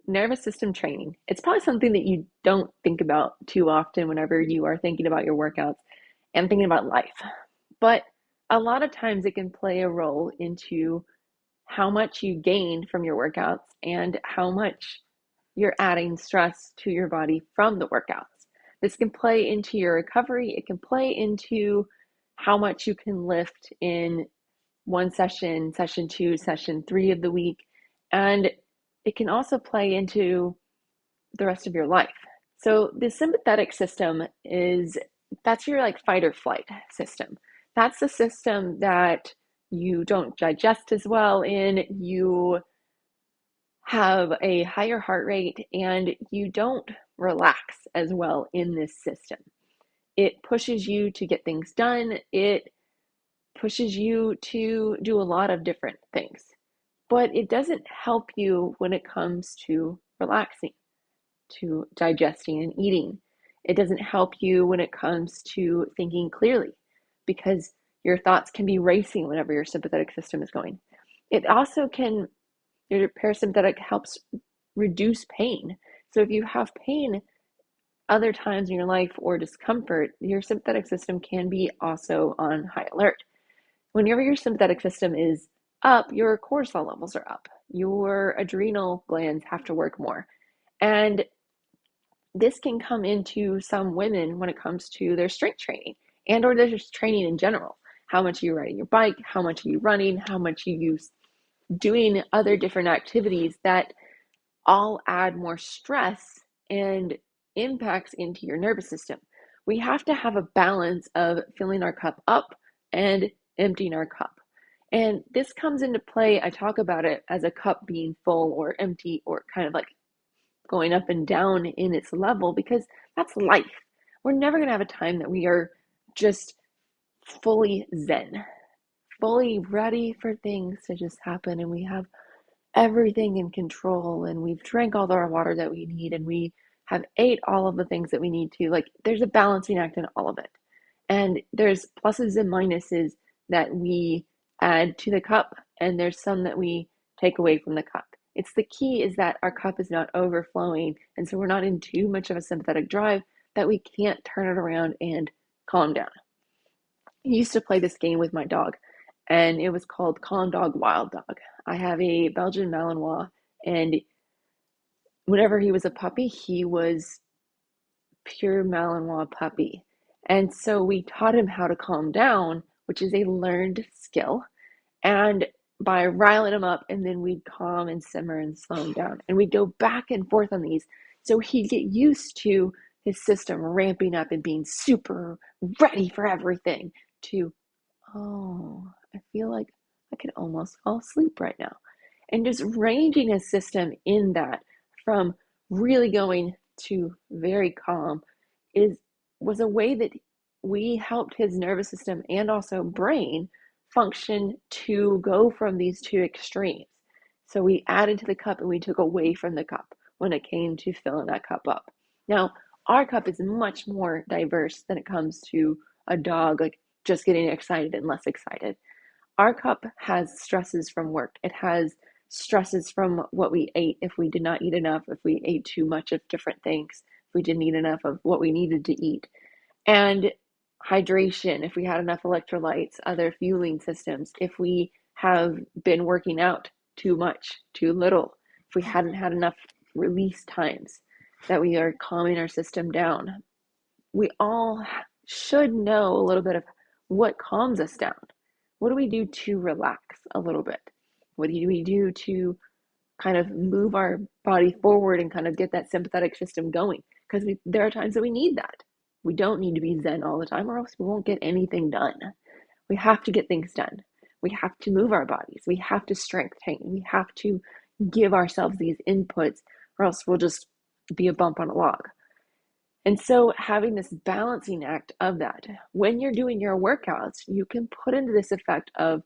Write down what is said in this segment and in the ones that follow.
nervous system training. It's probably something that you don't think about too often whenever you are thinking about your workouts and thinking about life. But a lot of times it can play a role into how much you gain from your workouts and how much you're adding stress to your body from the workouts. This can play into your recovery. It can play into how much you can lift in one session, session two, session three of the week. And it can also play into the rest of your life. So the sympathetic system that's your like fight or flight system. That's the system that you don't digest as well in, you have a higher heart rate, and you don't relax as well in this system. It pushes you to get things done. It pushes you to do a lot of different things, but it doesn't help you when it comes to relaxing, to digesting and eating. It doesn't help you when it comes to thinking clearly because your thoughts can be racing whenever your sympathetic system is going. It also can, your parasympathetic helps reduce pain. So if you have pain other times in your life or discomfort, your sympathetic system can be also on high alert. Whenever your sympathetic system is up, your cortisol levels are up. Your adrenal glands have to work more. And this can come into some women when it comes to their strength training and or their training in general. How much are you riding your bike? How much are you running? How much are you doing other different activities that all add more stress and impacts into your nervous system? We have to have a balance of filling our cup up and emptying our cup. And this comes into play. I talk about it as a cup being full or empty or kind of like going up and down in its level because that's life. We're never going to have a time that we are just fully zen, fully ready for things to just happen and we have everything in control and we've drank all our water that we need and we have ate all of the things that we need to. Like there's a balancing act in all of it. And there's pluses and minuses that we add to the cup and there's some that we take away from the cup. It's the key is that our cup is not overflowing and so we're not in too much of a sympathetic drive that we can't turn it around and calm down. I used to play this game with my dog and it was called Calm Dog, Wild Dog. I have a Belgian Malinois and whenever he was a puppy, he was pure Malinois puppy. And so we taught him how to calm down, which is a learned skill. And by riling him up, and then we'd calm and simmer and slow him down. And we'd go back and forth on these. So he'd get used to his system ramping up and being super ready for everything to, oh, I feel like I could almost fall asleep right now. And just ranging his system in that from really going to very calm was a way that we helped his nervous system and also brain function to go from these two extremes. So we added to the cup and we took away from the cup when it came to filling that cup up. Now, our cup is much more diverse than it comes to a dog, like just getting excited and less excited. Our cup has stresses from work. It has stresses from what we ate if we did not eat enough, if we ate too much of different things, if we didn't eat enough of what we needed to eat. And hydration, if we had enough electrolytes, other fueling systems, if we have been working out too much, too little, if we hadn't had enough release times that we are calming our system down. We all should know a little bit of what calms us down. What do we do to relax a little bit? What do we do to kind of move our body forward and kind of get that sympathetic system going? Because there are times that we need that. We don't need to be zen all the time or else we won't get anything done. We have to get things done. We have to move our bodies. We have to strength train. We have to give ourselves these inputs or else we'll just be a bump on a log. And so having this balancing act of that, when you're doing your workouts, you can put into this effect of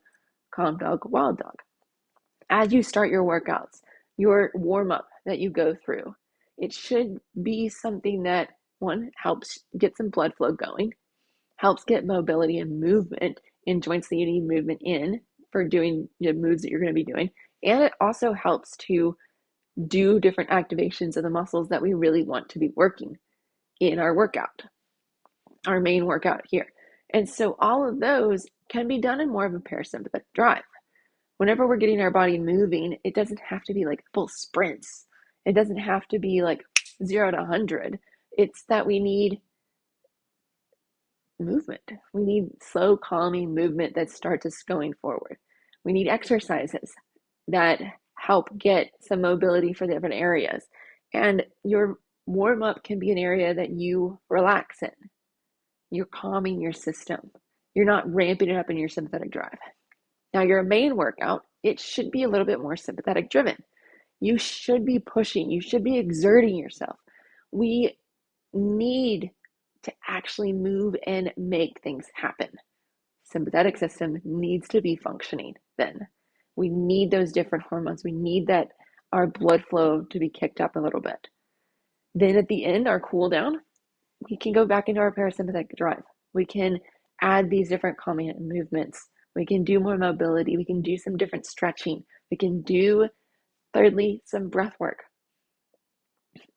calm dog, wild dog. As you start your workouts, your warm up that you go through, it should be something that one helps get some blood flow going, helps get mobility and movement in joints that you need movement in for doing the moves that you're going to be doing. And it also helps to do different activations of the muscles that we really want to be working in our workout, our main workout here. And so all of those can be done in more of a parasympathetic drive. Whenever we're getting our body moving, it doesn't have to be like full sprints. It doesn't have to be like 0 to 100. It's that we need movement. We need slow, calming movement that starts us going forward. We need exercises that help get some mobility for different areas. And your warm up can be an area that you relax in. You're calming your system. You're not ramping it up in your sympathetic drive. Now, your main workout, it should be a little bit more sympathetic driven. You should be pushing. You should be exerting yourself. We need to actually move and make things happen. Sympathetic system needs to be functioning then. We need those different hormones. We need that our blood flow to be kicked up a little bit. Then at the end, our cool down, we can go back into our parasympathetic drive. We can add these different calming movements. We can do more mobility. We can do some different stretching. We can do, thirdly, some breath work.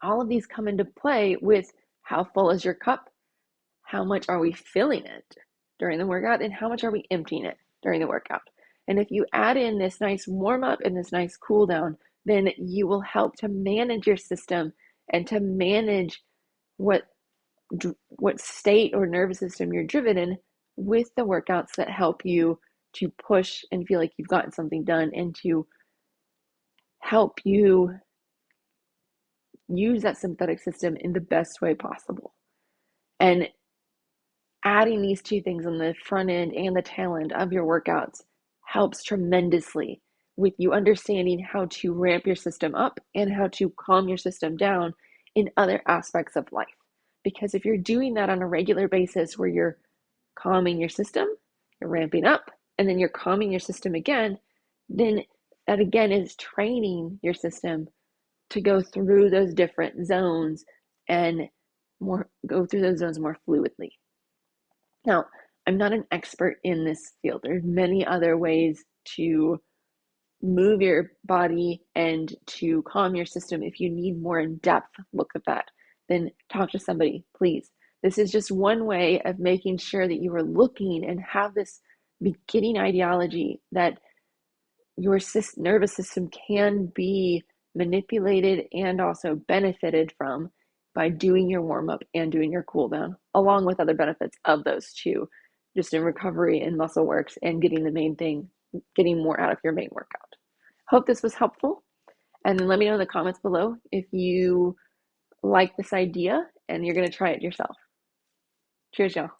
All of these come into play with how full is your cup? How much are we filling it during the workout? And how much are we emptying it during the workout? And if you add in this nice warm up and this nice cool down, then you will help to manage your system and to manage what state or nervous system you're driven in with the workouts that help you to push and feel like you've gotten something done and to help you use that sympathetic system in the best way possible. And adding these two things on the front end and the tail end of your workouts helps tremendously with you understanding how to ramp your system up and how to calm your system down in other aspects of life. Because if you're doing that on a regular basis where you're calming your system, you're ramping up, and then you're calming your system again, then that again is training your system to go through those different zones and go through those zones more fluidly. Now, I'm not an expert in this field. There's many other ways to move your body and to calm your system. If you need more in-depth look at that, then talk to somebody, please. This is just one way of making sure that you are looking and have this beginning ideology that your nervous system can be manipulated and also benefited from by doing your warm-up and doing your cool down, along with other benefits of those two, just in recovery and muscle works and getting the main thing, getting more out of your main workout. Hope this was helpful. And then let me know in the comments below if you like this idea and you're going to try it yourself. Cheers, y'all.